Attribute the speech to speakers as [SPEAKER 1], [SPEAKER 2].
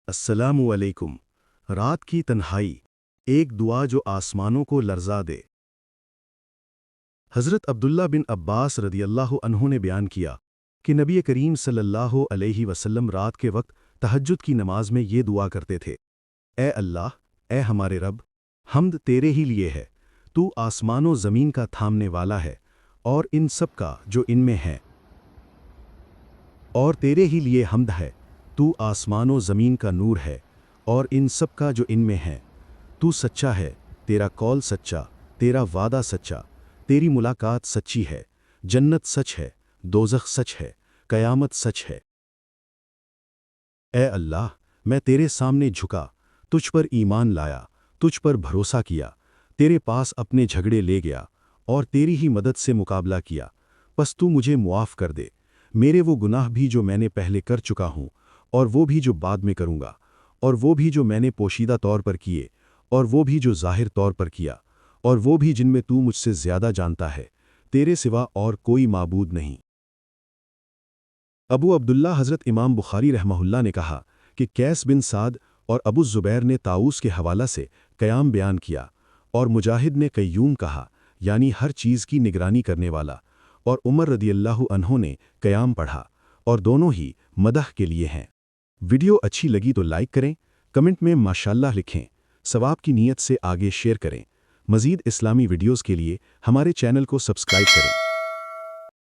[SPEAKER 1] السلام علیکم۔ رات کی تنہائی، ایک دعا جو آسمانوں کو لرزا دے۔ حضرت عبداللہ بن عباس رضی اللہ عنہ نے بیان کیا کہ نبی کریم صلی اللہ علیہ وسلم رات کے وقت تہجد کی نماز میں یہ دعا کرتے تھے: اے اللہ، اے ہمارے رب، حمد تیرے ہی لیے ہے، تو آسمان و زمین کا تھامنے والا ہے اور ان سب کا جو ان میں ہے، اور تیرے ہی لیے حمد ہے، تو آسمان و زمین کا نور ہے اور ان سب کا جو ان میں ہے، تو سچا ہے، تیرا قول سچا، تیرا وعدہ سچا، تیری ملاقات سچی ہے، جنت سچ ہے، دوزخ سچ ہے، قیامت سچ ہے۔ اے اللہ، میں تیرے سامنے جھکا، تجھ پر ایمان لایا، تجھ پر بھروسہ کیا، تیرے پاس اپنے جھگڑے لے گیا اور تیری ہی مدد سے مقابلہ کیا، پس تو مجھے معاف کر دے، میرے وہ گناہ بھی جو میں نے پہلے کر چکا ہوں اور وہ بھی جو بعد میں کروں گا، اور وہ بھی جو میں نے پوشیدہ طور پر کیے اور وہ بھی جو ظاہر طور پر کیا، اور وہ بھی جن میں تو مجھ سے زیادہ جانتا ہے، تیرے سوا اور کوئی معبود نہیں۔ ابو عبداللہ حضرت امام بخاری رحمہ اللہ نے کہا کہ قیس بن سعد اور ابو الزبیر نے طاؤس کے حوالہ سے قیام بیان کیا، اور مجاہد نے قیوم کہا، یعنی ہر چیز کی نگرانی کرنے والا، اور عمر رضی اللہ عنہ نے قیام پڑھا، اور دونوں ہی مدح کے لیے ہیں۔ ویڈیو اچھی لگی تو لائک کریں، کمنٹ میں ماشاءاللہ لکھیں، ثواب کی نیت سے آگے شیئر کریں۔ مزید اسلامی ویڈیوز کے لیے ہمارے چینل کو سبسکرائب کریں۔